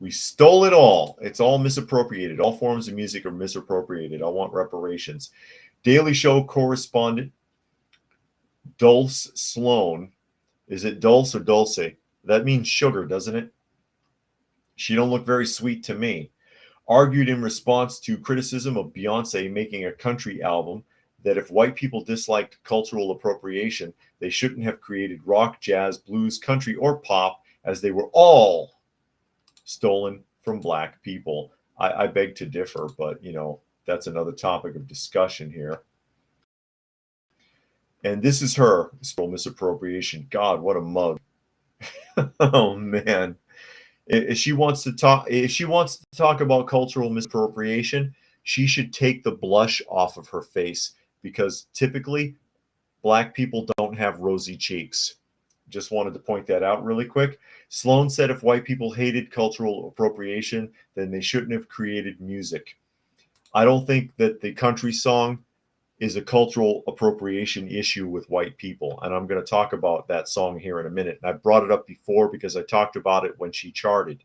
[SPEAKER 1] We stole it all. It's all misappropriated. All forms of music are misappropriated. I want reparations. Daily Show correspondent Dulce Sloan. Is it Dulce or Dulce? That means sugar, doesn't it? She don't look very sweet to me. Argued in response to criticism of Beyonce making a country album that if white people disliked cultural appropriation, they shouldn't have created rock, jazz, blues, country, or pop, as they were all stolen from black people. I beg to differ, but that's another topic of discussion here. And this is her misappropriation. God, what a mug. Oh man. If she wants to talk about cultural misappropriation, she should take the blush off of her face, because typically black people don't have rosy cheeks. Just wanted to point that out really quick. Sloan said if white people hated cultural appropriation, then they shouldn't have created music. I don't think that the country song is a cultural appropriation issue with white people. And I'm going to talk about that song here in a minute. And I brought it up before because I talked about it when she charted.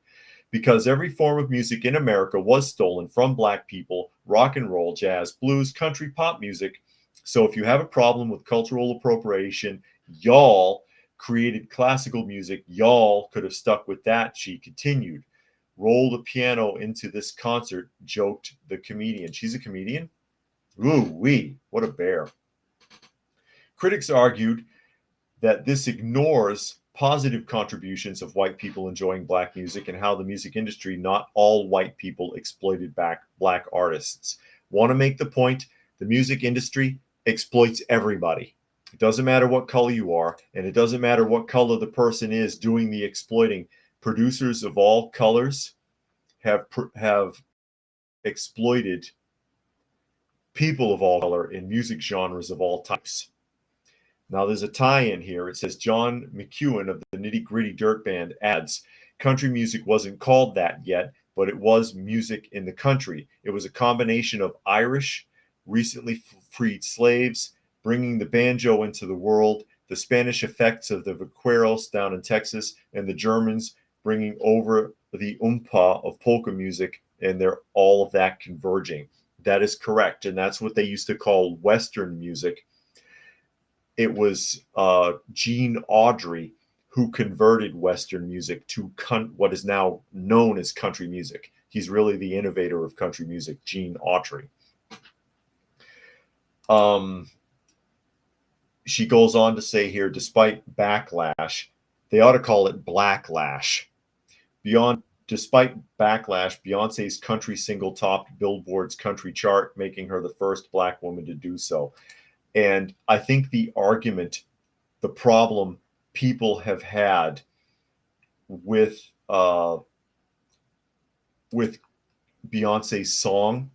[SPEAKER 1] Because every form of music in America was stolen from black people: rock and roll, jazz, blues, country, pop music. So if you have a problem with cultural appropriation, y'all created classical music. Y'all could have stuck with that, she continued. Roll the piano into this concert, joked the comedian. She's a comedian? Ooh-wee, what a bear. Critics argued that this ignores positive contributions of white people enjoying black music and how the music industry, not all white people, exploited black artists. Want to make the point, the music industry exploits everybody. It doesn't matter what color you are, and it doesn't matter what color the person is doing the exploiting. Producers of all colors have exploited people of all color in music genres of all types. Now there's a tie-in here. It says John McEwen of the Nitty Gritty Dirt Band adds, country music wasn't called that yet, but it was music in the country. It was a combination of Irish, recently freed slaves, bringing the banjo into the world, the Spanish effects of the vaqueros down in Texas, and the Germans bringing over the oompa of polka music, and they're all of that converging. That is correct, and that's what they used to call Western music. It was Gene Autry who converted Western music to what is now known as country music. He's really the innovator of country music, Gene Autry. She goes on to say here, despite backlash, they ought to call it blacklash. Despite backlash, Beyonce's country single topped Billboard's country chart, making her the first black woman to do so. And I think the argument, the problem people have had with with Beyonce's song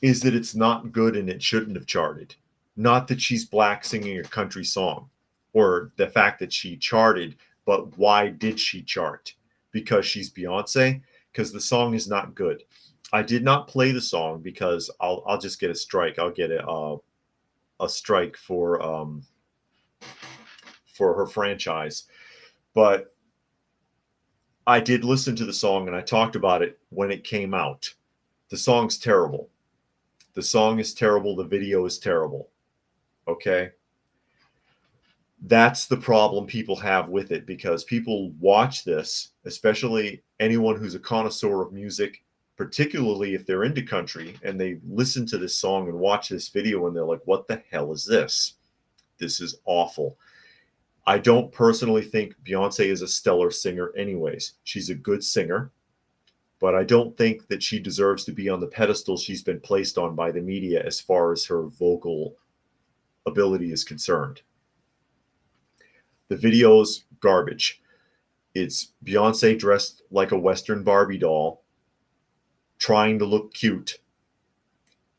[SPEAKER 1] is that it's not good and it shouldn't have charted. Not that she's black singing a country song, or the fact that she charted, but why did she chart? Because she's Beyonce? Because the song is not good. I did not play the song because I'll just get a strike. I'll get a strike for her franchise. But I did listen to the song and I talked about it when it came out. The song's terrible. The song is terrible. The video is terrible. Okay. That's the problem people have with it, because people watch this, especially anyone who's a connoisseur of music, particularly if they're into country, and they listen to this song and watch this video and they're like, what the hell is this? This is awful. I don't personally think Beyonce is a stellar singer anyways. She's a good singer, but I don't think that she deserves to be on the pedestal she's been placed on by the media as far as her vocal ability is concerned. The video's garbage. It's Beyonce dressed like a Western Barbie doll, trying to look cute,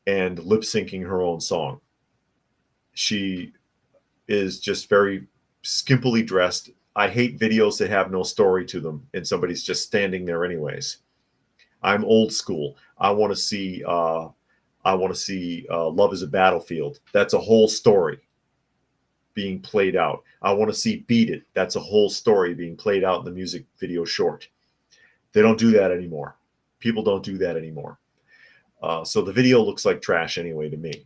[SPEAKER 1] and lip syncing her own song. She is just very skimpily dressed. I hate videos that have no story to them and somebody's just standing there anyways. I'm old school. I want to see Love is a Battlefield. That's a whole story being played out. I want to see Beat It. That's a whole story being played out in the music video short. They don't do that anymore. People don't do that anymore. So the video looks like trash anyway to me.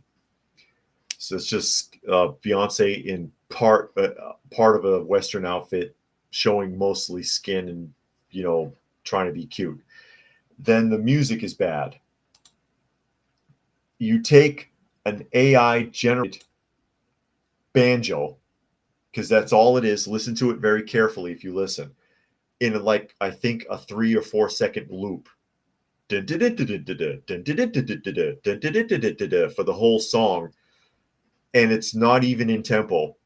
[SPEAKER 1] So it's just Beyonce in part of a Western outfit, showing mostly skin and trying to be cute. Then the music is bad. You take an AI generated banjo, because that's all it is. Listen to it very carefully if you listen. In I think a 3 or 4 second loop. For the whole song. And it's not even in tempo.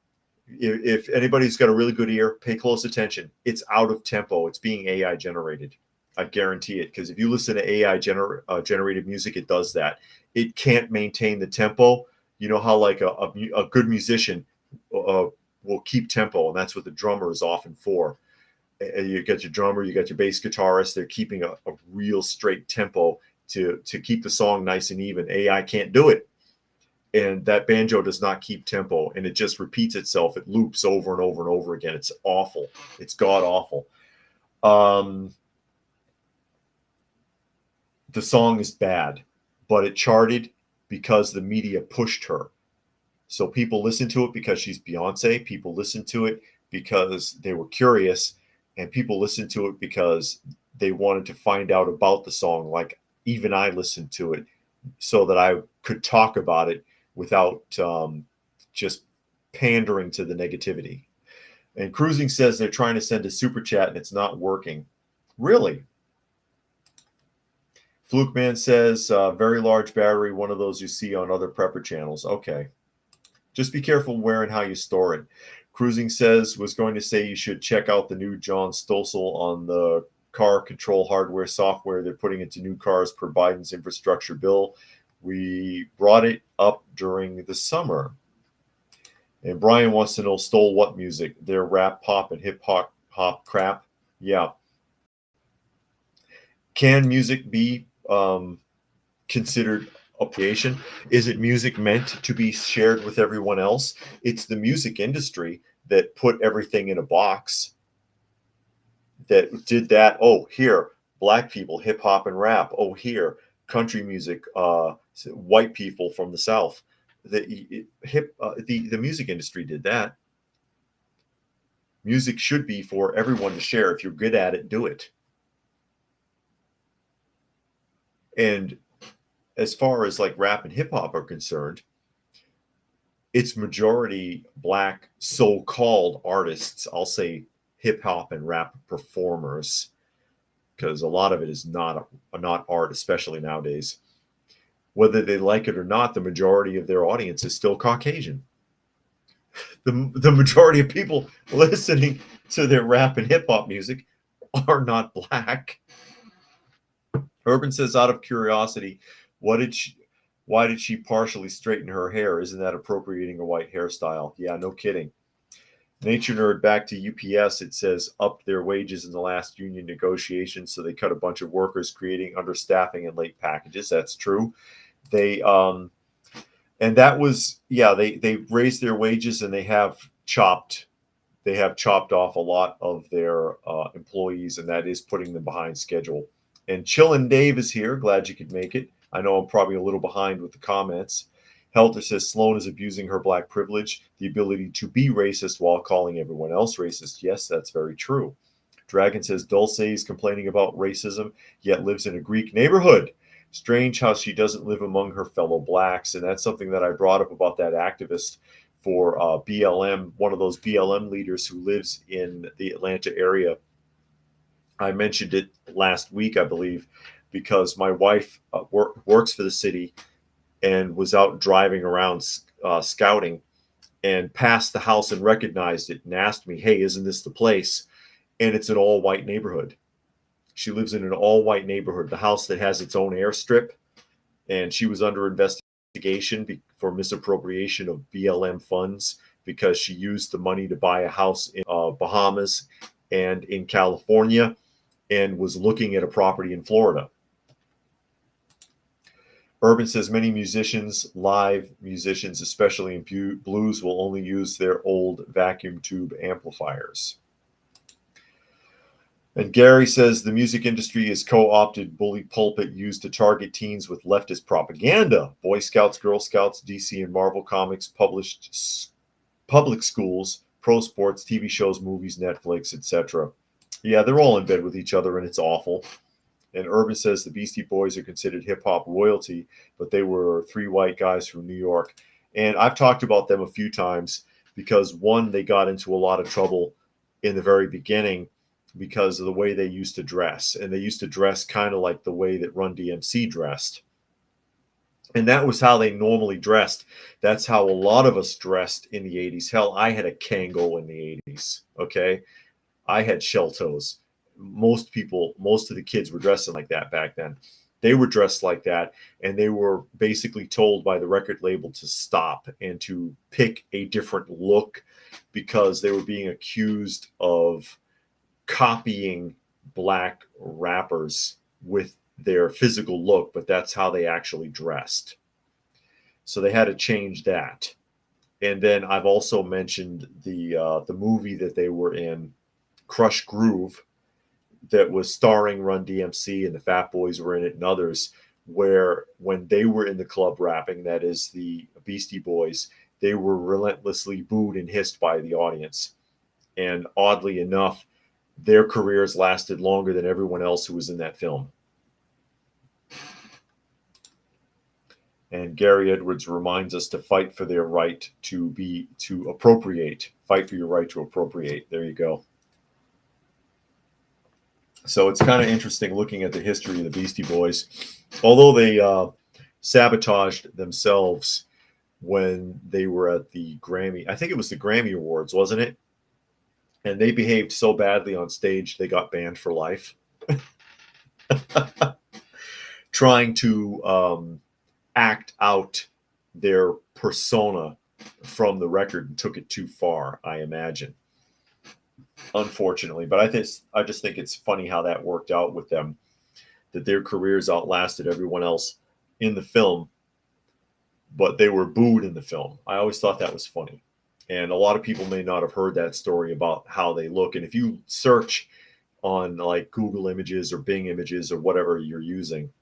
[SPEAKER 1] If anybody's got a really good ear, pay close attention. It's out of tempo. It's being AI generated. I guarantee it. Because if you listen to AI generated music, it does that. It can't maintain the tempo. You know how a good musician will keep tempo, and that's what the drummer is often for. You got your drummer, you got your bass guitarist. They're keeping a real straight tempo to keep the song nice and even. AI can't do it. And that banjo does not keep tempo, and it just repeats itself. It loops over and over and over again. It's awful. It's god awful. The song is bad, but it charted because the media pushed her. So people listen to it because she's Beyonce. People listen to it because they were curious, and people listen to it because they wanted to find out about the song. Like even I listened to it so that I could talk about it without just pandering to the negativity. And Cruising says they're trying to send a super chat and it's not working. Really? Fluke Man says very large battery, one of those you see on other prepper channels. Okay. Just be careful where and how you store it. Cruising says was going to say you should check out the new John Stossel on the car control hardware software they're putting into new cars per Biden's infrastructure bill. We brought it up during the summer. And Brian wants to know, stole what music? Their rap, pop, and hip hop crap? Yeah. Can music be considered appropriation? Is it music meant to be shared with everyone else? It's the music industry that put everything in a box, that did that. Oh, here, black people, hip hop and rap. Oh, here, country music, white people from the South. The music industry did that. Music should be for everyone to share. If you're good at it, do it. And as far as like rap and hip hop are concerned, it's majority black so-called artists. I'll say hip hop and rap performers, because a lot of it is not art, especially nowadays. Whether they like it or not, the majority of their audience is still Caucasian. The majority of people listening to their rap and hip hop music are not black. Urban says, out of curiosity, what did she, why did she partially straighten her hair? Isn't that appropriating a white hairstyle? Yeah, no kidding. Nature Nerd, back to UPS. It says upped their wages in the last union negotiations, so they cut a bunch of workers, creating understaffing and late packages. That's true. They and that was, yeah, they raised their wages, and they have chopped off a lot of their employees, and that is putting them behind schedule. And Chillin' Dave is here. Glad you could make it. I know I'm probably a little behind with the comments. Helter says Sloan is abusing her black privilege, the ability to be racist while calling everyone else racist. Yes, that's very true. Dragon says Dulce is complaining about racism, yet lives in a Greek neighborhood. Strange how she doesn't live among her fellow blacks. And that's something that I brought up about that activist for BLM, one of those BLM leaders who lives in the Atlanta area. I mentioned it last week, I believe, because my wife works for the city and was out driving around scouting and passed the house and recognized it and asked me, hey, isn't this the place? And it's an all-white neighborhood. She lives in an all-white neighborhood, the house that has its own airstrip, and she was under investigation for misappropriation of BLM funds because she used the money to buy a house in Bahamas and in California and was looking at a property in Florida. Urban says many musicians, live musicians, especially in blues, will only use their old vacuum tube amplifiers. And Gary says the music industry is co-opted bully pulpit used to target teens with leftist propaganda. Boy Scouts, Girl Scouts, DC and Marvel Comics, published public schools, pro sports, TV shows, movies, Netflix, etc. Yeah, they're all in bed with each other, and it's awful. And Urban says the Beastie Boys are considered hip-hop royalty, but they were three white guys from New York. And I've talked about them a few times because, one, they got into a lot of trouble in the very beginning because of the way they used to dress. And they used to dress kind of like the way that Run DMC dressed. And that was how they normally dressed. That's how a lot of us dressed in the 80s. Hell, I had a Kangol in the 80s, okay? I had shell toes. Most of the kids were dressing like that back then. They were dressed like that, and they were basically told by the record label to stop and to pick a different look because they were being accused of copying black rappers with their physical look, but that's how they actually dressed. So they had to change that. And then I've also mentioned the movie that they were in, Crush Groove, that was starring Run DMC, and the Fat Boys were in it and others, where when they were in the club rapping, that is the Beastie Boys, they were relentlessly booed and hissed by the audience. And oddly enough, their careers lasted longer than everyone else who was in that film. And Gary Edwards reminds us to fight for their right to appropriate. Fight for your right to appropriate. There you go. So it's kind of interesting looking at the history of the Beastie Boys. Although they sabotaged themselves when they were at the Grammy, I think it was the Grammy Awards, wasn't it? And they behaved so badly on stage, they got banned for life. Trying to act out their persona from the record and took it too far, I imagine. Unfortunately, but I just think it's funny how that worked out with them, that their careers outlasted everyone else in the film, but they were booed in the film. I always thought that was funny. And a lot of people may not have heard that story about how they look. And if you search on like Google Images or Bing Images or whatever you're using,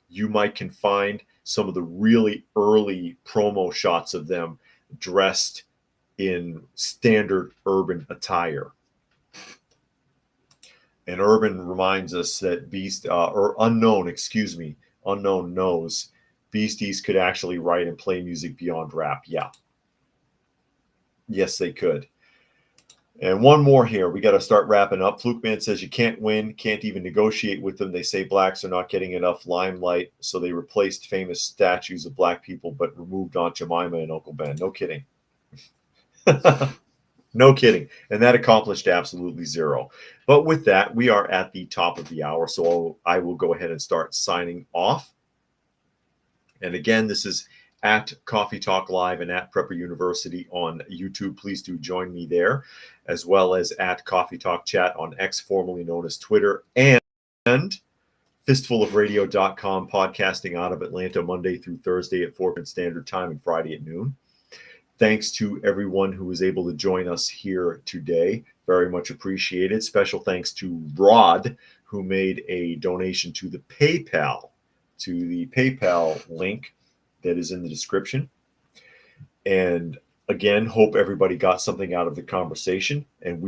[SPEAKER 1] you can find some of the really early promo shots of them dressed in standard urban attire. And Urban reminds us that Unknown knows Beasties could actually write and play music beyond rap. Yeah. Yes, they could. And one more here. We got to start wrapping up. Fluke Man says you can't win, can't even negotiate with them. They say blacks are not getting enough limelight, so they replaced famous statues of black people, but removed Aunt Jemima and Uncle Ben. No kidding. No kidding. And that accomplished absolutely zero. But with that, we are at the top of the hour. So I will go ahead and start signing off. And again, this is at Coffee Talk Live and at Prepper University on YouTube. Please do join me there, as well as at Coffee Talk Chat on X, formerly known as Twitter, and fistfulofradio.com, podcasting out of Atlanta Monday through Thursday at 4 Standard Time and Friday at noon. Thanks to everyone who was able to join us here today. Very much appreciated. Special thanks to Rod, who made a donation to the PayPal link that is in the description. And again, hope everybody got something out of the conversation, and we